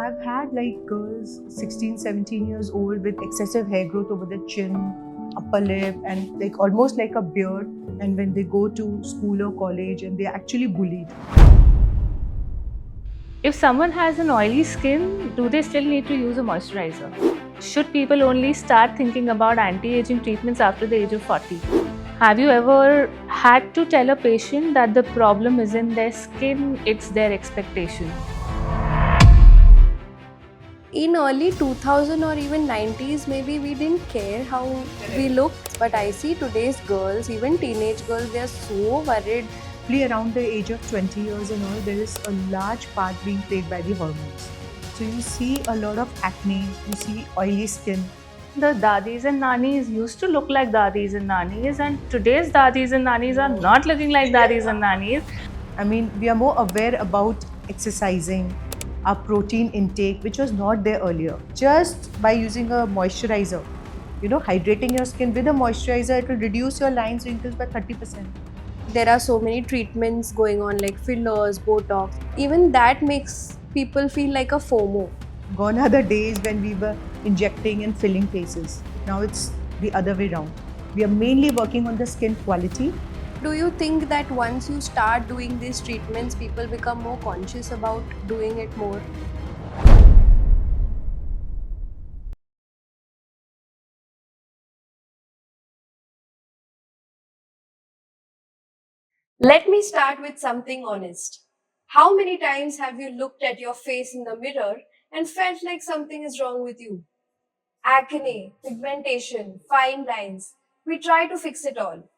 I've had like girls 16, 17 years old with excessive hair growth over the chin, upper lip, and like almost like a beard. And when they go to school or college, and they're actually bullied. If someone has an oily skin, do they still need to use a moisturizer? Should people only start thinking about anti-aging treatments after the age of 40? Have you ever had to tell a patient that the problem isn't their skin, it's their expectation? In early 2000 or even 90s, maybe we didn't care how we looked, but I see today's girls, even teenage girls, they are so worried. Around the age of 20 years and all, there is a large part being played by the hormones. So you see a lot of acne, you see oily skin. The dadis and nanis used to look like dadis and nanis, and today's dadis and nanis are not looking like dadis and nanis. I mean, we are more aware about exercising, our protein intake, which was not there earlier. Just by using a moisturizer, hydrating your skin with a moisturizer, it will reduce your lines, wrinkles by 30%. There are so many treatments going on like fillers, Botox. Even that makes people feel like a FOMO. Gone are the days when we were injecting and filling faces. Now it's the other way around. We are mainly working on the skin quality. Do you think that once you start doing these treatments, people become more conscious about doing it more? Let me start with something honest. How many times have you looked at your face in the mirror and felt like something is wrong with you? Acne, pigmentation, fine lines. We try to fix it all.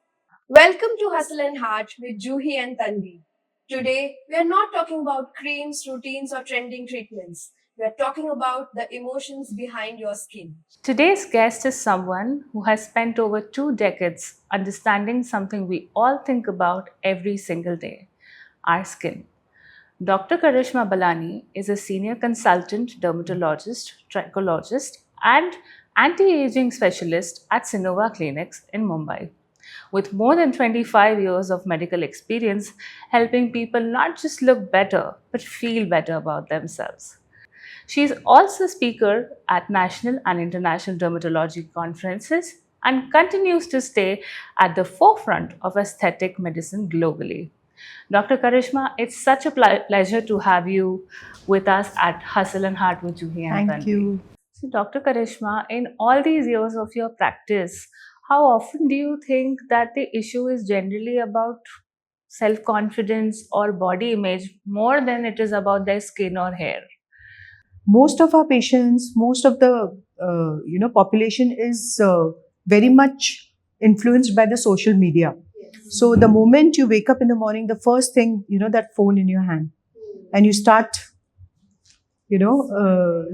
Welcome to Hustle and Heart with Juhi and Tanvi. Today, we are not talking about creams, routines, or trending treatments. We are talking about the emotions behind your skin. Today's guest is someone who has spent over 2 decades understanding something we all think about every single day: our skin. Dr. Karishma Balani is a senior consultant dermatologist, trichologist, and anti aging specialist at Sinova Clinics in Mumbai, with more than 25 years of medical experience helping people not just look better but feel better about themselves. She is also a speaker at national and international dermatology conferences and continues to stay at the forefront of aesthetic medicine globally. Dr. Karishma, it's such a pleasure to have you with us at Hustle and Heart with Juhi and Thank Tanvi. you. So, Dr. Karishma, in all these years of your practice, how often do you think that the issue is generally about self confidence or body image more than it is about their skin or hair? Most of our patients, most of the population is very much influenced by the social media. So the moment you wake up in the morning, the first thing, that phone in your hand, and you start,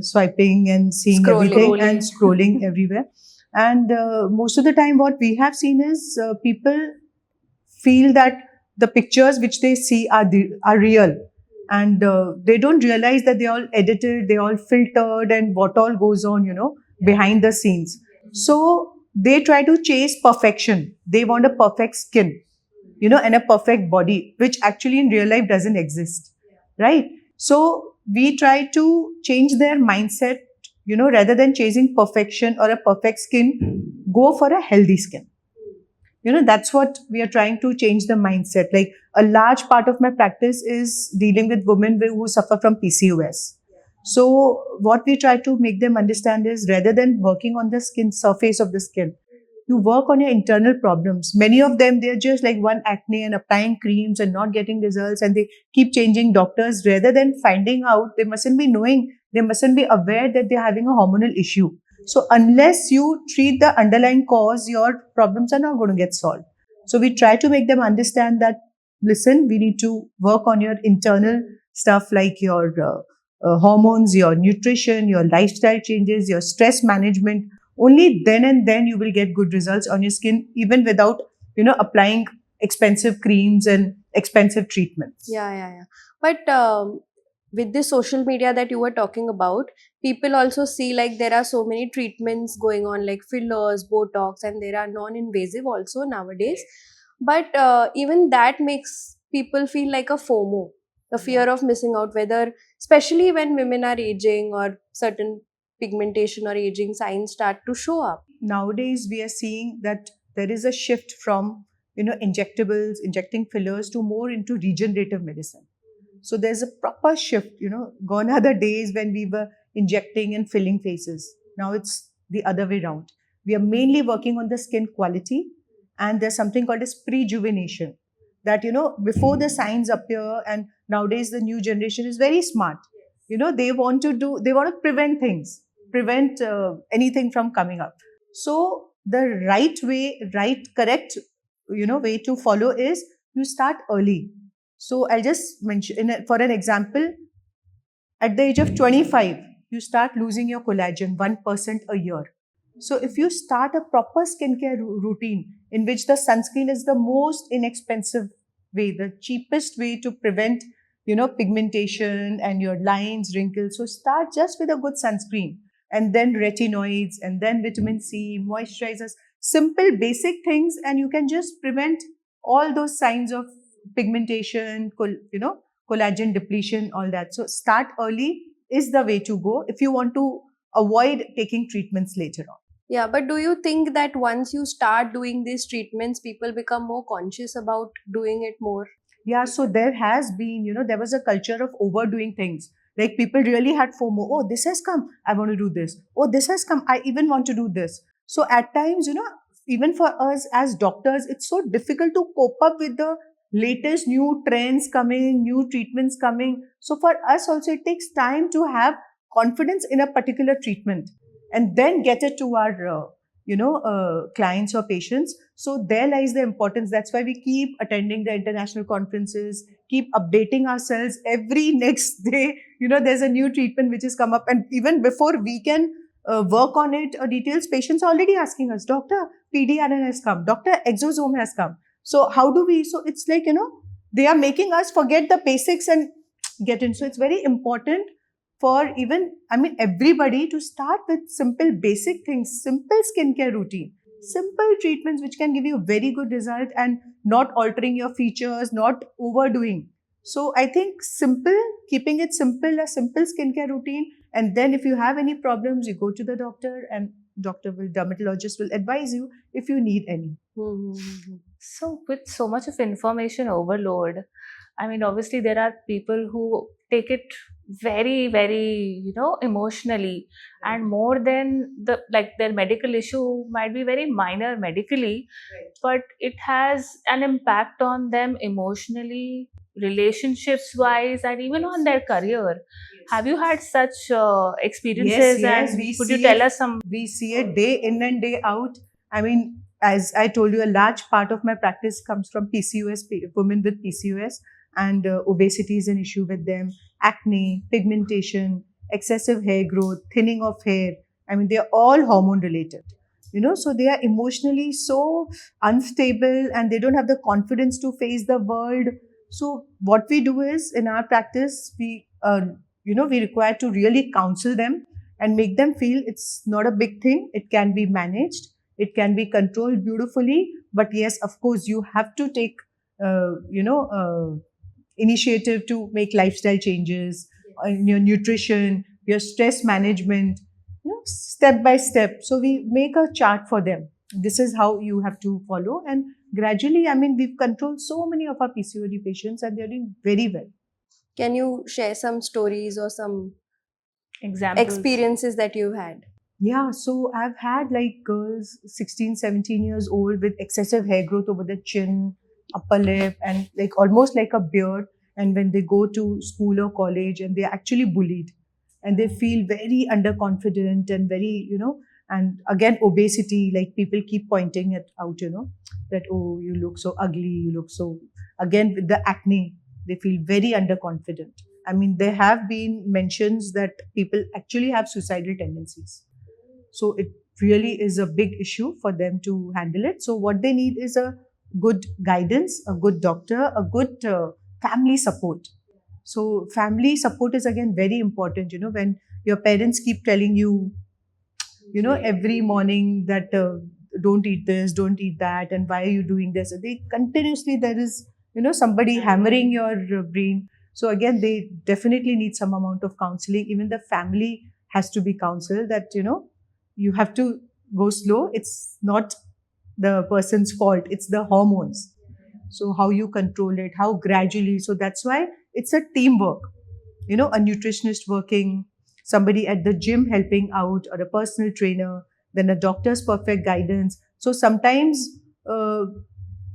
swiping and seeing everything and scrolling everywhere. And most of the time, what we have seen is people feel that the pictures which they see are real, and they don't realize that they're all edited, they're all filtered, and what all goes on, behind the scenes. So they try to chase perfection. They want a perfect skin, and a perfect body, which actually in real life doesn't exist, right? So we try to change their mindset, rather than chasing perfection or a perfect skin, go for a healthy skin. That's what we are trying to change the mindset. Like a large part of my practice is dealing with women who suffer from PCOS. So what we try to make them understand is, rather than working on the skin surface of the skin, you work on your internal problems. Many of them, they're just like one acne and applying creams and not getting results, and they keep changing doctors rather than finding out. They mustn't be knowing, they mustn't be aware that they're having a hormonal issue. So unless you treat the underlying cause, your problems are not going to get solved. So we try to make them understand that, listen, we need to work on your internal stuff, like your hormones, your nutrition, your lifestyle changes, your stress management. Only then and then you will get good results on your skin, even without, applying expensive creams and expensive treatments. Yeah. But with the social media that you were talking about, people also see like there are so many treatments going on like fillers, Botox, and there are non-invasive also nowadays. But even that makes people feel like a FOMO. the fear of missing out, whether, especially when women are aging or certain pigmentation or aging signs start to show up. Nowadays we are seeing that there is a shift from injectables, injecting fillers, to more into regenerative medicine. So there's a proper shift. Gone are the days when we were injecting and filling faces. Now it's the other way around. We are mainly working on the skin quality, and there's something called as prejuvenation, that before the signs appear. And nowadays the new generation is very smart. They want to prevent things, prevent anything from coming up. So the right way, correct way to follow is you start early. So I'll just mention, for an example, at the age of 25, you start losing your collagen 1% a year. So if you start a proper skincare routine in which the sunscreen is the most inexpensive way, the cheapest way to prevent, pigmentation and your lines, wrinkles. So start just with a good sunscreen, and then retinoids, and then vitamin C, moisturizers, simple basic things, and you can just prevent all those signs of pigmentation, collagen depletion, all that. So start early is the way to go if you want to avoid taking treatments later on. Yeah, but do you think that once you start doing these treatments, people become more conscious about doing it more? Yeah, so there has been, there was a culture of overdoing things. Like people really had FOMO. Oh, this has come, I want to do this. Oh, this has come, I even want to do this. So at times, even for us as doctors, it's so difficult to cope up with the latest new trends coming, new treatments coming. So for us also, it takes time to have confidence in a particular treatment and then get it to our clients or patients. So there lies the importance. That's why we keep attending the international conferences, keep updating ourselves every next day. There's a new treatment which has come up, and even before we can work on it or details, patients are already asking us, doctor, PDRN has come, doctor, exosome has come. So how do we? So it's like, they are making us forget the basics and get in. So it's very important for everybody to start with simple basic things, simple skincare routine, simple treatments which can give you a very good result, and not altering your features, not overdoing. So I think keeping it simple, a simple skincare routine, and then if you have any problems, you go to the doctor, and dermatologist will advise you if you need any. So with so much of information overload, obviously there are people who take it very, very, emotionally, and more than their medical issue might be very minor medically, but it has an impact on them emotionally, relationships wise, and even on their career. Have you had such experiences? Yes, and could you tell us some? We see it day in and day out. As I told you, a large part of my practice comes from PCOS, women with PCOS, and obesity is an issue with them, acne, pigmentation, excessive hair growth, thinning of hair. They're all hormone related. So they are emotionally so unstable, and they don't have the confidence to face the world. So what we do is, in our practice, we require to really counsel them and make them feel it's not a big thing. It can be managed. It can be controlled beautifully. But yes, of course, you have to take, initiative to make lifestyle changes in your nutrition, your stress management, step by step. So we make a chart for them. This is how you have to follow. And gradually, we've controlled so many of our PCOD patients, and they're doing very well. Can you share some stories or some Examples. experiences that you've had? Yeah, so I've had like girls 16, 17 years old with excessive hair growth over the chin, upper lip, and like almost like a beard. And when they go to school or college, and they're actually bullied, and they feel very underconfident and very, and again, obesity, like people keep pointing it out, that, oh, you look so ugly, you look so, again, with the acne, they feel very underconfident. There have been mentions that people actually have suicidal tendencies. So it really is a big issue for them to handle it. So what they need is a good guidance, a good doctor, a good family support. So family support is again very important. When your parents keep telling you, every morning that don't eat this, don't eat that, and why are you doing this? They continuously, there is, somebody hammering your brain. So again, they definitely need some amount of counseling. Even the family has to be counseled that, you have to go slow. It's not the person's fault. It's the hormones. So how you control it, how gradually. So that's why it's a teamwork. A nutritionist working, somebody at the gym helping out, or a personal trainer, then a doctor's perfect guidance. So sometimes, uh,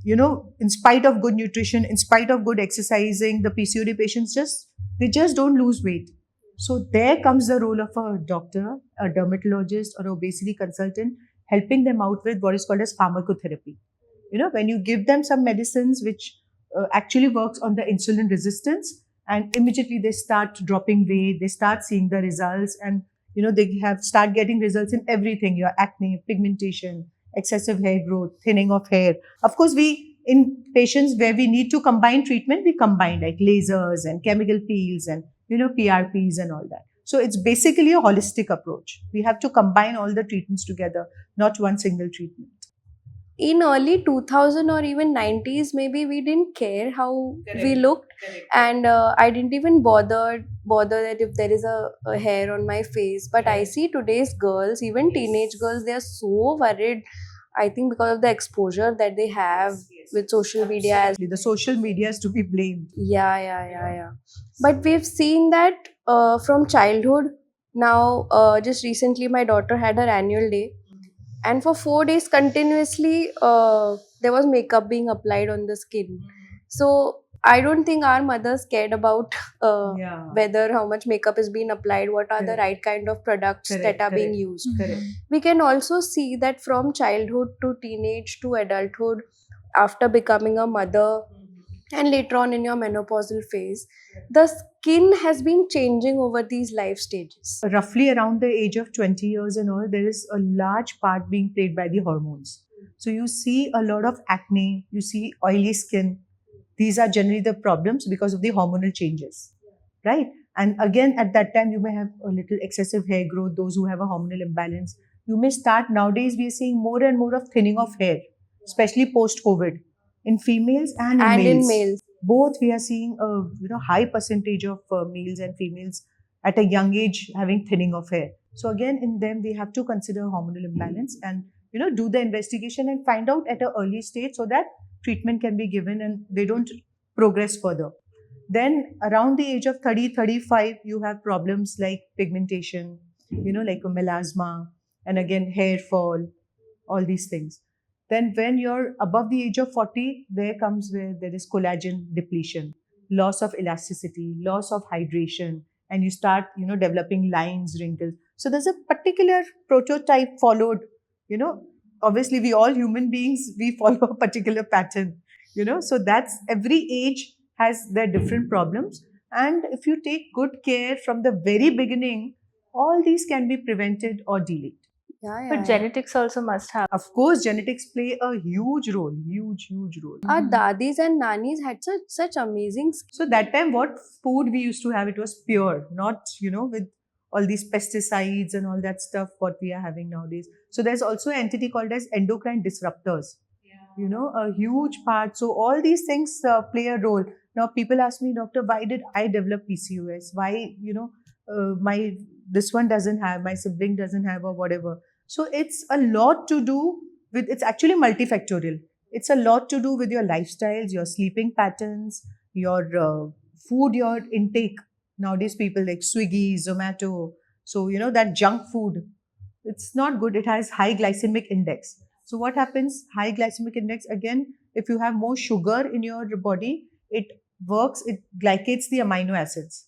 in spite of good nutrition, in spite of good exercising, the PCOD patients they just don't lose weight. So there comes the role of a doctor, a dermatologist, or obesity consultant, helping them out with what is called as pharmacotherapy. When you give them some medicines which actually works on the insulin resistance, and immediately they start dropping weight, they start seeing the results, and they have start getting results in everything: your acne, pigmentation, excessive hair growth, thinning of hair. Of course, we in patients where we need to combine treatment, we combine like lasers and chemical peels and PRPs and all that. So it's basically a holistic approach. We have to combine all the treatments together, not one single treatment. In early 2000 or even 90s, maybe we didn't care how we looked, and I didn't even bother that if there is a hair on my face. But I see today's girls, even teenage girls, they are so worried. I think because of the exposure that they have with social media as The social media is to be blamed. yeah. But we've seen that from childhood. Now, just recently, my daughter had her annual day, and for 4 days continuously, there was makeup being applied on the skin. So I don't think our mothers cared about Yeah. whether how much makeup is being applied, what are the Correct. right kind of products Correct, that are being correct. used. Correct. We can also see that from childhood to teenage to adulthood, after becoming a mother, and later on in your menopausal phase, the skin has been changing over these life stages. Roughly around the age of 20 years and all, there is a large part being played by the hormones. So you see a lot of acne, you see oily skin. These are generally the problems because of the hormonal changes, right? And again, at that time, you may have a little excessive hair growth, those who have a hormonal imbalance. You may start, nowadays, we are seeing more and more of thinning of hair, especially post COVID, in females and in And males. in males. Both we are seeing a high percentage of males and females at a young age having thinning of hair. So again, in them we have to consider hormonal imbalance and do the investigation and find out at an early stage so that treatment can be given and they don't progress further. Then around the age of 30-35, you have problems like pigmentation, like a melasma, and again hair fall, all these things. Then when you're above the age of 40, there comes where there is collagen depletion, loss of elasticity, loss of hydration, and you start, developing lines, wrinkles. So there's a particular prototype followed, you know, obviously we all human beings, we follow a particular pattern, so that's every age has their different problems. And if you take good care from the very beginning, all these can be prevented or delayed. But genetics also must have. Of course, genetics play a huge role, huge role. Our dadis and nannies had such amazing skin. So that time, what food we used to have, it was pure, not, with all these pesticides and all that stuff, what we are having nowadays. So there's also an entity called as endocrine disruptors, a huge part. So all these things play a role. Now people ask me, doctor, why did I develop PCOS? Why, my, this one doesn't have, my sibling doesn't have or whatever. So it's a lot to do with, it's actually multifactorial. It's a lot to do with your lifestyles, your sleeping patterns, your food, your intake. Nowadays, people like Swiggy, Zomato. So, that junk food, it's not good. It has high glycemic index. So, what happens? High glycemic index, again, if you have more sugar in your body, it works, it glycates the amino acids,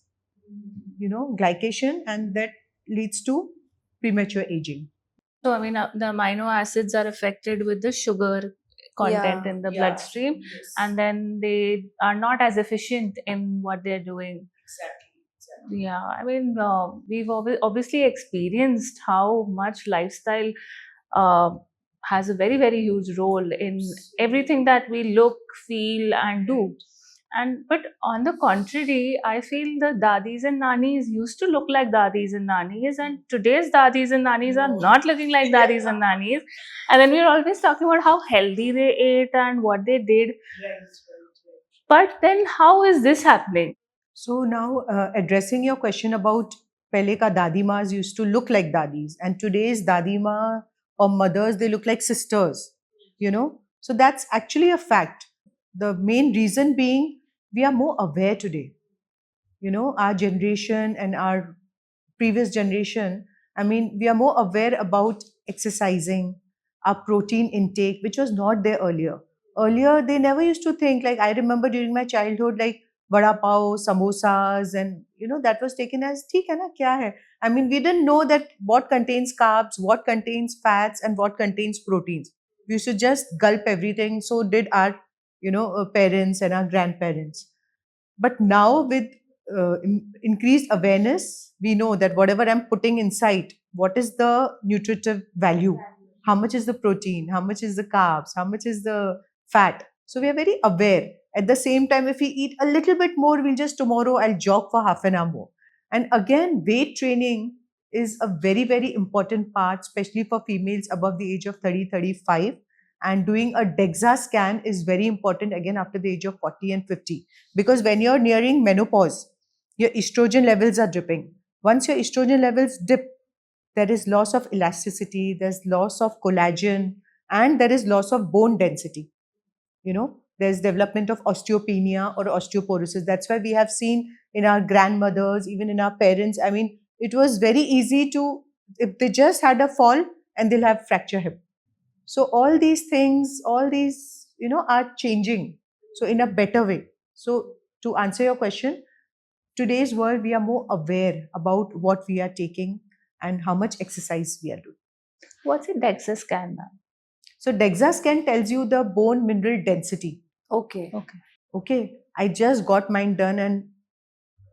glycation, and that leads to premature aging. So, I mean, the amino acids are affected with the sugar content in the bloodstream, and then they are not as efficient in what they're doing. Exactly. Yeah, I mean, we've obviously experienced how much lifestyle has a very, very huge role in everything that we look, feel, and do. But on the contrary, I feel the dadis and nannies used to look like dadis and nannies, and today's dadis and nannies are not looking like dadis and nannies. And then we're always talking about how healthy they ate and what they did. But then how is this happening? So now, addressing your question about pehle ka dadi maas used to look like dadis, and today's dadi ma or mothers, they look like sisters. You know, so that's actually a fact. The main reason being, we are more aware today. You know, our generation and our previous generation, I mean, we are more aware about exercising, our protein intake, which was not there earlier. Earlier, they never used to think, like, I remember during my childhood, like vada pav, samosas, and that was taken as theek hai na, kya hai. I mean, we didn't know that what contains carbs, what contains fats, and what contains proteins. We used to just gulp everything. So did our parents and our grandparents. But now, with increased awareness, we know that whatever I'm putting inside, what is the nutritive value? How much is the protein? How much is the carbs? How much is the fat? So we are very aware. At the same time, if we eat a little bit more, we'll just tomorrow I'll jog for half an hour more. And again, weight training is a very, very important part, especially for females above the age of 30, 35. And doing a DEXA scan is very important again after the age of 40 and 50. Because when you're nearing menopause, your estrogen levels are dipping. Once your estrogen levels dip, there is loss of elasticity, there's loss of collagen, and there is loss of bone density. There's development of osteopenia or osteoporosis. That's why we have seen in our grandmothers, even in our parents. I mean, it was very easy to, if they just had a fall, and they'll have fracture hip. So all these things, all these, are changing. So in a better way. So to answer your question, today's world, we are more aware about what we are taking and how much exercise we are doing. What's a DEXA scan, ma'am? So DEXA scan tells you the bone mineral density. Okay. Okay. I just got mine done and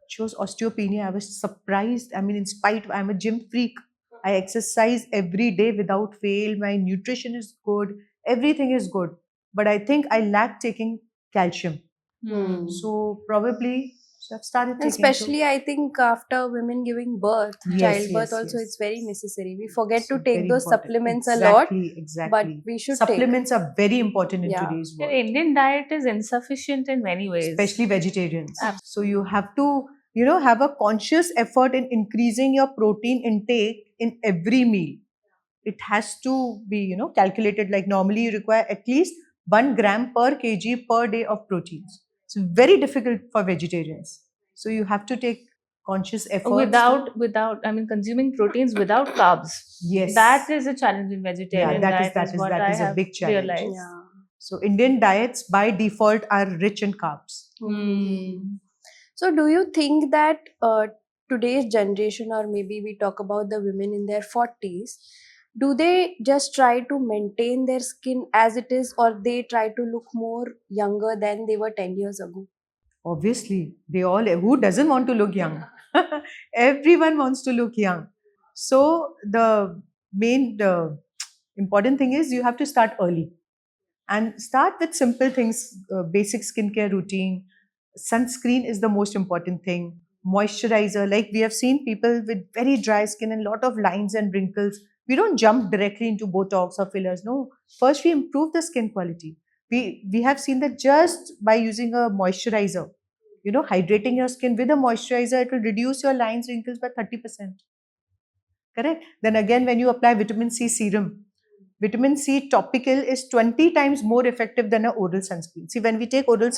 shows osteopenia. I was surprised. I mean, in spite, I'm a gym freak. I exercise every day without fail. My nutrition is good. Everything is good. But I think I lack taking calcium. Hmm. So probably, so I've started And taking. especially, I think after women giving birth, Yes, childbirth yes, also, yes. it's very necessary. We forget So to take very those important. supplements a lot, Exactly. but we should Supplements are very important in Yeah. today's Your world, Indian diet is insufficient in many ways. especially vegetarians. Absolutely. So you have to, have a conscious effort in increasing your protein intake in every meal. It has to be, calculated. Like normally you require at least 1 gram per kg per day of proteins. It's very difficult for vegetarians. So you have to take conscious efforts. Without, I mean, consuming proteins without carbs. Yes. That is a challenge in vegetarian diet. that is what I a have big challenge. realized. Yeah. So Indian diets by default are rich in carbs. Hmm. So, do you think that today's generation, or maybe we talk about the women in their 40s, do they just try to maintain their skin as it is, or they try to look more younger than they were 10 years ago? Obviously, who doesn't want to look young? Everyone wants to look young. So the important thing is you have to start early and start with simple things, basic skincare routine. Sunscreen is the most important thing. Moisturizer, like we have seen people with very dry skin and lot of lines and wrinkles. We don't jump directly into Botox or fillers. No, first we improve the skin quality. We have seen that just by using a moisturizer, hydrating your skin with a moisturizer, it will reduce your lines, wrinkles by 30%. Correct. Then again, when you apply vitamin C serum, vitamin C topical is 20 times more effective than an oral sunscreen. See, when we take oral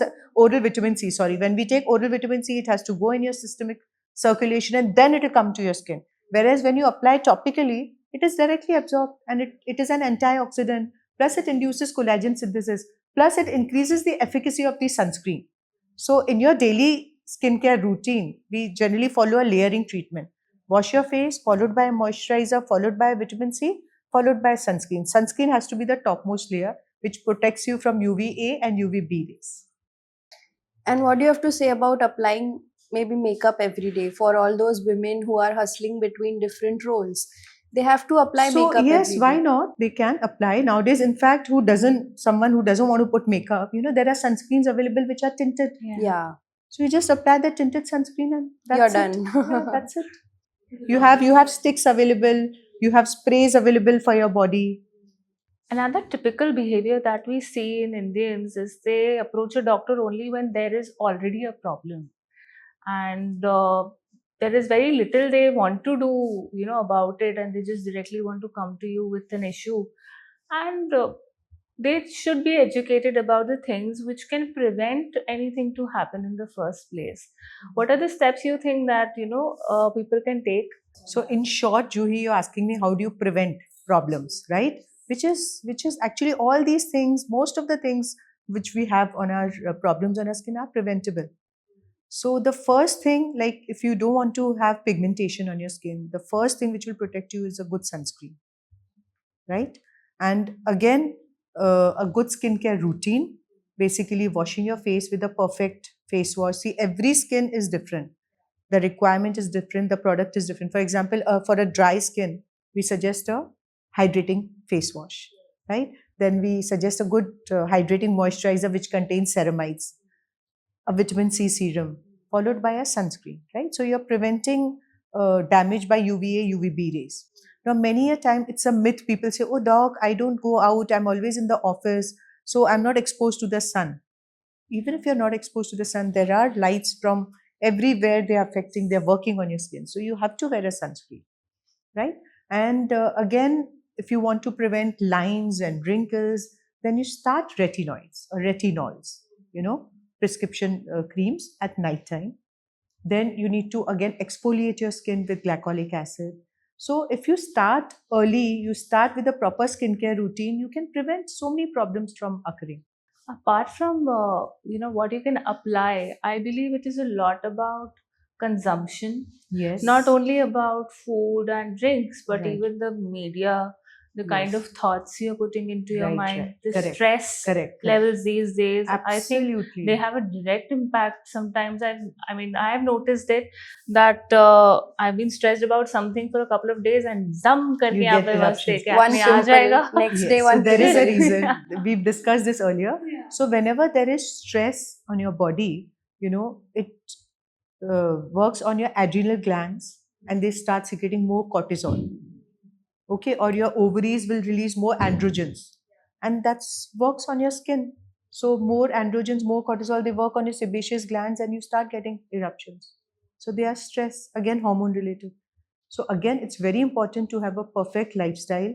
vitamin C, when we take oral vitamin C, it has to go in your systemic circulation and then it will come to your skin. Whereas when you apply topically, it is directly absorbed and it is an antioxidant. Plus, it induces collagen synthesis. Plus, it increases the efficacy of the sunscreen. So, in your daily skincare routine, we generally follow a layering treatment. Wash your face, followed by a moisturizer, followed by vitamin C, followed by sunscreen. Sunscreen has to be the topmost layer, which protects you from UVA and UVB rays. And what do you have to say about applying maybe makeup every day for all those women who are hustling between different roles? They have to apply So makeup yes, every why day. not? They can apply nowadays. In fact, someone who doesn't want to put makeup, there are sunscreens available which are tinted. Yeah, So you just apply the tinted sunscreen and that's you're it. done. Yeah, that's it. You have sticks available. You have sprays available for your body. Another typical behavior that we see in Indians is they approach a doctor only when there is already a problem. and there is very little they want to do, about it, and they just directly want to come to you with an issue. And they should be educated about the things which can prevent anything to happen in the first place. What are the steps you think that people can take? So in short, Juhi, you're asking me how do you prevent problems, right? Which is actually all these things. Most of the things which we have on our problems on our skin are preventable. So the first thing, like if you don't want to have pigmentation on your skin, the first thing which will protect you is a good sunscreen, right? And again, a good skincare routine, basically washing your face with a perfect face wash. See, every skin is different. The requirement is different. The product is different. For example, for a dry skin, we suggest a hydrating face wash, right? Then we suggest a good hydrating moisturizer which contains ceramides, a vitamin C serum, followed by a sunscreen, right? So you're preventing damage by UVA, UVB rays. Now, many a time it's a myth. People say, "Oh, doc, I don't go out. I'm always in the office, so I'm not exposed to the sun." Even if you're not exposed to the sun, there are lights from everywhere. They're affecting. They're working on your skin, so you have to wear a sunscreen, right? And again, if you want to prevent lines and wrinkles, then you start retinoids or retinols, prescription creams at night time. Then you need to again exfoliate your skin with glycolic acid. So if you start early, you start with a proper skincare routine, you can prevent so many problems from occurring. Apart from what you can apply, I believe it is a lot about consumption. Yes. Not only about food and drinks, but Right. even the media, the kind Yes. of thoughts you're putting into your Right, mind, right. the Correct. stress Correct. levels these days. I think Absolutely. they have a direct impact sometimes. I mean, I have noticed it that I've been stressed about something for a couple of days and zam karke You यहाँ get पे बस eruptions. एक One acne आ pimple, जाएगा. next Yes. day So one there is a pimple. reason. We've discussed this earlier. So whenever there is stress on your body, it works on your adrenal glands and they start secreting more cortisol. Okay, or your ovaries will release more androgens, and that's works on your skin. So more androgens, more cortisol, they work on your sebaceous glands, and you start getting eruptions. So they are stress, again hormone related. So again, it's very important to have a perfect lifestyle,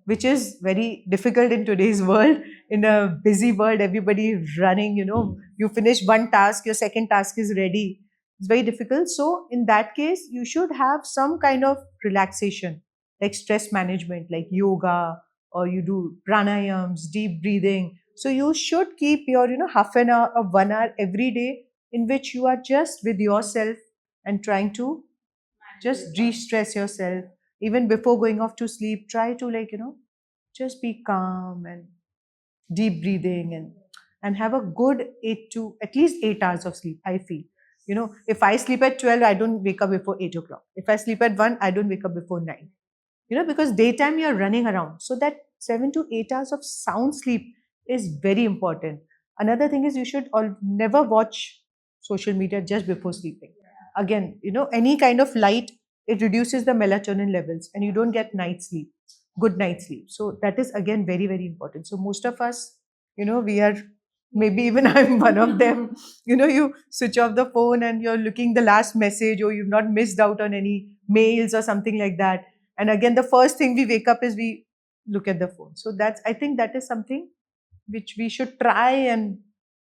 which is very difficult in today's world. In a busy world, everybody is running. You finish one task, your second task is ready. It's very difficult. So in that case, you should have some kind of relaxation, like stress management, like yoga, or you do pranayams, deep breathing. So you should keep your, half an hour or 1 hour every day in which you are just with yourself and trying to just de-stress yourself. Even before going off to sleep, try to just be calm and deep breathing and have a good 8 to at least 8 hours of sleep. I feel, if I sleep at 12, I don't wake up before 8 o'clock. If I sleep at 1, I don't wake up before 9. Because daytime you're running around. So that 7 to 8 hours of sound sleep is very important. Another thing is you should never watch social media just before sleeping. Again, any kind of light, it reduces the melatonin levels and you don't get night sleep, good night sleep. So that is again very, very important. So most of us, we are, maybe even I'm one of them, you switch off the phone and you're looking the last message, or you've not missed out on any mails or something like that. And again, the first thing we wake up is we look at the phone. So I think that is something which we should try and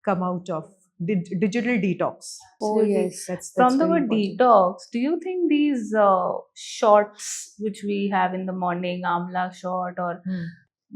come out of. Digital detox. Oh, yes. That's From the very word important. detox, do you think these shots which we have in the morning, amla shot or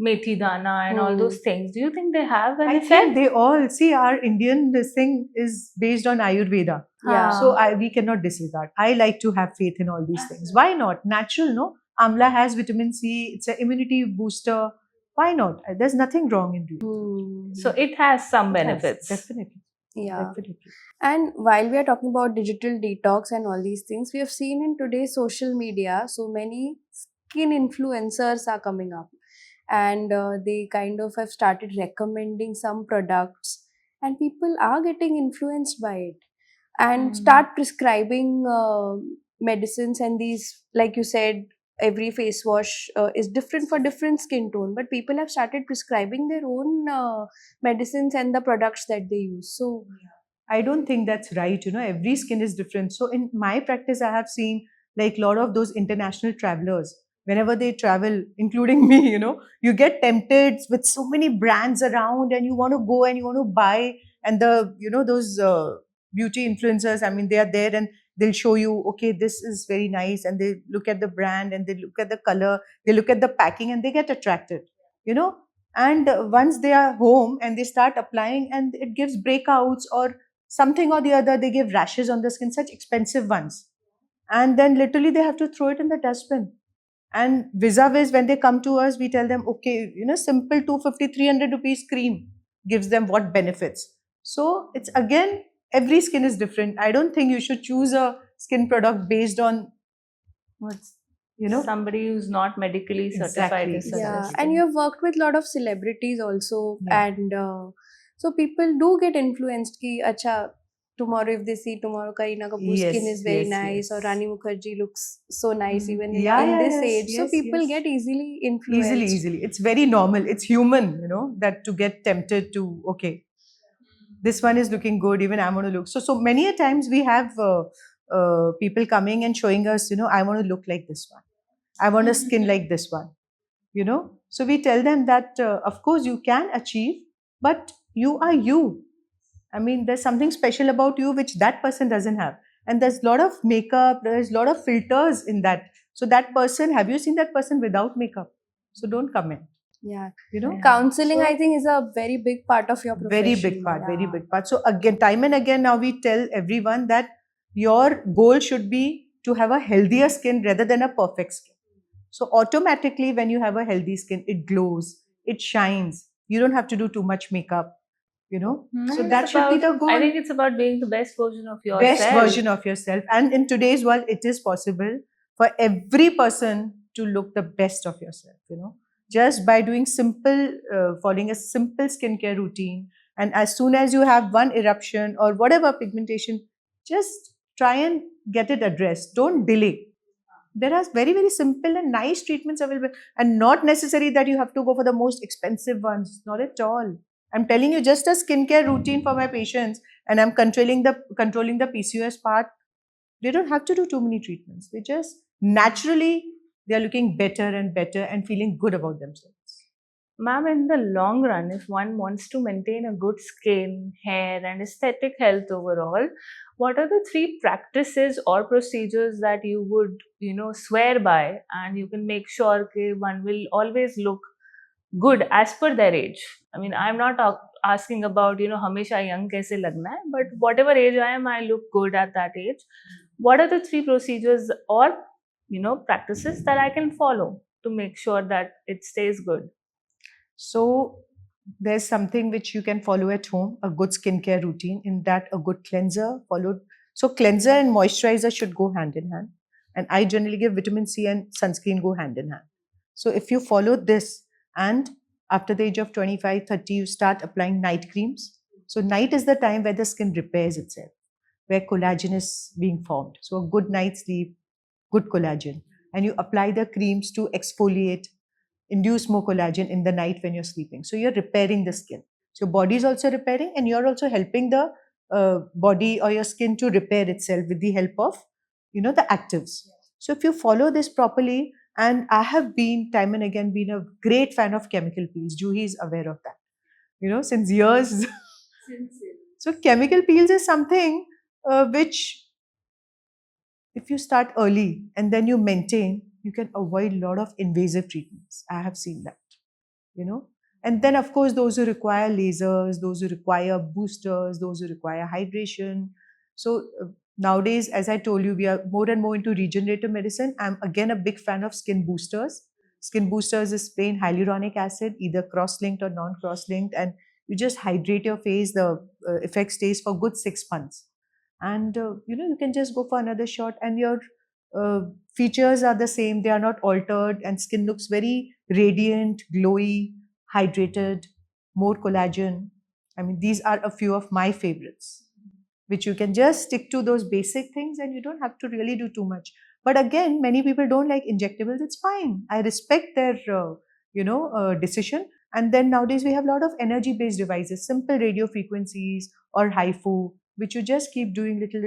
methi dana and all those things, do you think they have an I effect? think they all see our Indian, this thing is based on Ayurveda. Yeah. So we cannot disregard. I like to have faith in all these things. Why not? Natural, no? Amla has vitamin C. It's an immunity booster. Why not? There's nothing wrong in doing it. So it has some It has, benefits. definitely. Yeah. Definitely. And while we are talking about digital detox and all these things, we have seen in today's social media, so many skin influencers are coming up, and they kind of have started recommending some products, and people are getting influenced by it and start prescribing medicines. And these, like you said, every face wash is different for different skin tone, but people have started prescribing their own medicines and the products that they use. So I don't think that's right. Every skin is different. So in my practice, I have seen like a lot of those international travelers. Whenever they travel, including me, you get tempted with so many brands around, and you want to go and you want to buy. And those beauty influencers. I mean, they are there and they'll show you, okay, this is very nice, and they look at the brand and they look at the color, they look at the packing, and they get attracted. You know, and once they are home and they start applying, and it gives breakouts or something or the other, they give rashes on the skin, such expensive ones, and then literally they have to throw it in the dustbin. And vis-a-vis, when they come to us, we tell them, okay, simple 250, 300 rupees cream gives them what benefits. So it's again, every skin is different. I don't think you should choose a skin product based on, What's somebody somebody who's not medically certified Exactly, is exactly. Yeah, suggesting. and you have worked with a lot of celebrities also, Yeah. and so people do get influenced. Ki, acha, tomorrow if they see tomorrow Kareena Kapoor's skin Yes, is very yes, nice, or yes. Rani Mukherjee looks so nice Mm. even Yeah, in yeah, this yes, age. So yes, people yes. get easily influenced. Easily. It's very normal. It's human, that to get tempted to, okay, this one is looking good, even I want to look. So many a times we have people coming and showing us, I want to look like this one. I want a skin like this one. So we tell them that, of course, you can achieve, but you are you. I mean, there's something special about you which that person doesn't have. And there's a lot of makeup, there's a lot of filters in that. So that person, have you seen that person without makeup? So don't comment. Yeah, Yeah. counseling So- I think is a very big part of your profession. Very big part, very Yeah. big part. So again, time and again, now we tell everyone that your goal should be to have a healthier skin rather than a perfect skin. So automatically, when you have a healthy skin, it glows, it shines. You don't have to do too much makeup. So It's that should be the about- goal. I think it's about being the best version of yourself. Best version of yourself. And in today's world, it is possible for every person to look the best of yourself. Just by doing following a simple skincare routine. And as soon as you have one eruption or whatever pigmentation, just try and get it addressed. Don't delay. There are very, very simple and nice treatments available, and not necessary that you have to go for the most expensive ones. Not at all. I'm telling you, just a skincare routine for my patients, and I'm controlling the PCOS part. They don't have to do too many treatments. They just naturally, they are looking better and better and feeling good about themselves. Ma'am, in the long run, if one wants to maintain a good skin, hair, and aesthetic health overall, what are the 3 practices or procedures that you would, swear by, and you can make sure that one will always look good as per their age? I mean, I'm not asking about, hamesha young kaise lagna hai, but whatever age I am, I look good at that age. What are the 3 procedures or, practices that I can follow to make sure that it stays good? So there's something which you can follow at home, a good skincare routine. In that, a good cleanser followed. So cleanser and moisturizer should go hand in hand. And I generally give vitamin C and sunscreen go hand in hand. So if you follow this, and after the age of 25, 30, you start applying night creams. So night is the time where the skin repairs itself, where collagen is being formed. So a good night's sleep, good collagen. And you apply the creams to exfoliate, induce more collagen in the night when you're sleeping. So you're repairing the skin. So your body is also repairing, and you're also helping the body or your skin to repair itself with the help of, the actives. So if you follow this properly, and I have been time and again been a great fan of chemical peels. Juhi is aware of that. Since years. So chemical peels is something which, if you start early and then you maintain, you can avoid a lot of invasive treatments. I have seen that. And then, of course, those who require lasers, those who require boosters, those who require hydration. So nowadays, as I told you, we are more and more into regenerative medicine. I'm again a big fan of skin boosters. Skin boosters is plain hyaluronic acid, either cross-linked or non-cross-linked, and you just hydrate your face. The effect stays for good 6 months. And you can just go for another shot, and your features are the same. They are not altered, and skin looks very radiant, glowy, hydrated, more collagen. I mean, these are a few of my favorites, which you can just stick to those basic things, and you don't have to really do too much. But again, many people don't like injectables. It's fine. I respect their decision. And then nowadays we have a lot of energy based devices, simple radio frequencies or HIFU, which you just keep doing little,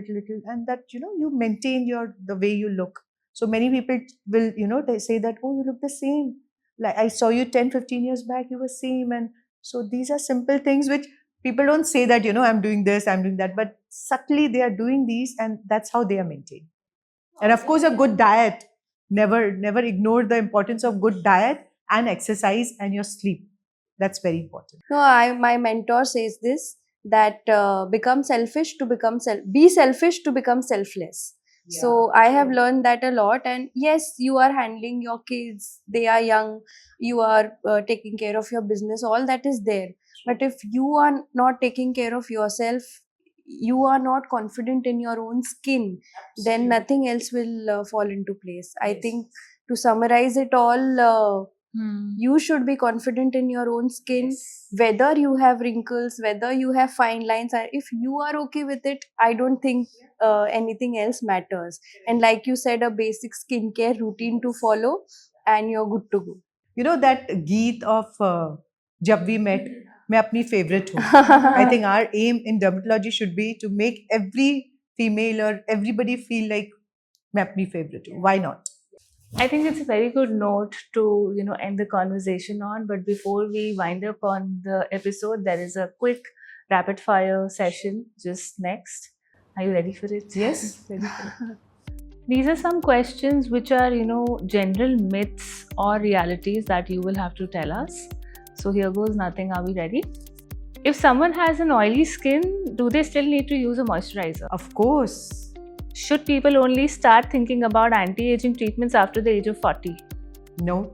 and that you maintain the way you look. So many people will they say that, oh, you look the same. Like I saw you 10-15 years back, you were same. And so these are simple things which people don't say that I'm doing this, I'm doing that, but subtly they are doing these, and that's how they are maintained. And of course, a good diet. Never ignore the importance of good diet and exercise and your sleep. That's very important. No, my mentor says this, that become selfish to become be selfish to become selfless. So I have learned that a lot. And yes, you are handling your kids, they are young, you are taking care of your business, all that is there. But if you are not taking care of yourself, you are not confident in your own skin, then nothing else will fall into place. I think to summarize it all, you should be confident in your own skin, whether you have wrinkles, whether you have fine lines. If you are okay with it, I don't think anything else matters. And like you said, a basic skincare routine to follow, and you're good to go. You know that Geet of Jab We Met, मैं अपनी favorite हूँ. I think our aim in dermatology should be to make every female or everybody feel like मैं अपनी favorite हूँ. Why not? I think it's a very good note to end the conversation on. But before we wind up on the episode, there is a quick rapid fire session just next. Are you ready for it? Yes. Ready for it. These are some questions which are general myths or realities that you will have to tell us. So here goes nothing. Are we ready? If someone has an oily skin, do they still need to use a moisturizer? Of course. Should people only start thinking about anti-aging treatments after the age of 40? No.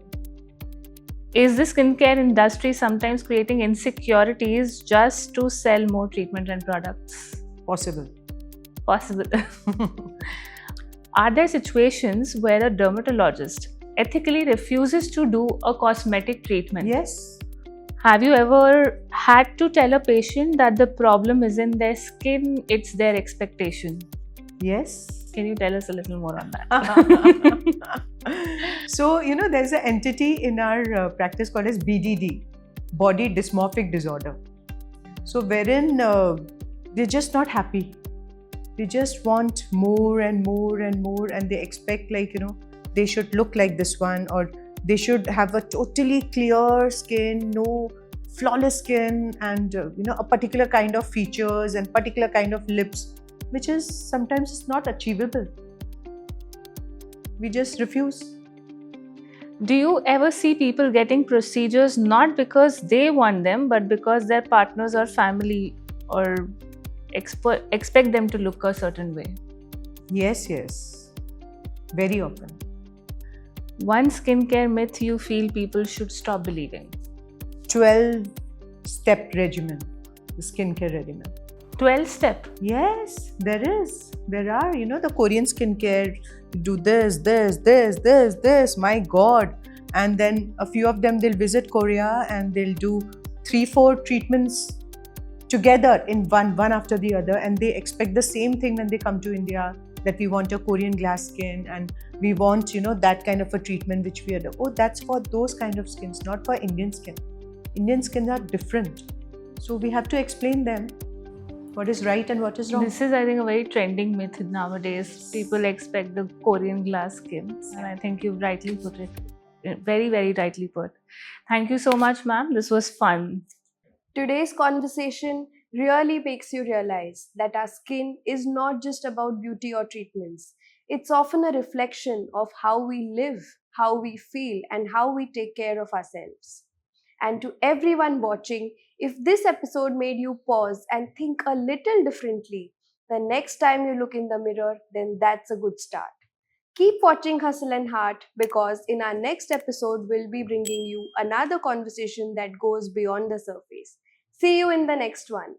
Is the skincare industry sometimes creating insecurities just to sell more treatment and products? Possible. Possible. Are there situations where a dermatologist ethically refuses to do a cosmetic treatment? Yes. Have you ever had to tell a patient that the problem isn't their skin, it's their expectation? Yes. Can you tell us a little more on that? So, there's an entity in our practice called as BDD, Body Dysmorphic Disorder. So, wherein they're just not happy. They just want more and more and more, and they expect they should look like this one, or they should have a totally clear skin, no flawless skin, and a particular kind of features and particular kind of lips, which is sometimes not achievable. We just refuse. Do you ever see people getting procedures not because they want them, but because their partners or family or expect them to look a certain way? Yes. Very often. One skincare myth you feel people should stop believing? 12-step regimen, the skincare regimen. 12-step? Yes, there is. There are, the Korean skincare, do this, my God. And then a few of them, they'll visit Korea and they'll do 3-4 treatments together in one after the other. And they expect the same thing when they come to India, that we want a Korean glass skin and we want, that kind of a treatment which we are. Oh, that's for those kind of skins, not for Indian skin. Indian skins are different. So we have to explain them what is right and what is wrong. This is, I think, a very trending myth nowadays. People expect the Korean glass skin, and I think you've rightly put it. Very, very rightly put. Thank you so much, ma'am. This was fun. Today's conversation really makes you realize that our skin is not just about beauty or treatments. It's often a reflection of how we live, how we feel, and how we take care of ourselves. And to everyone watching, if this episode made you pause and think a little differently, the next time you look in the mirror, then that's a good start. Keep watching Hustle and Heart, because in our next episode, we'll be bringing you another conversation that goes beyond the surface. See you in the next one.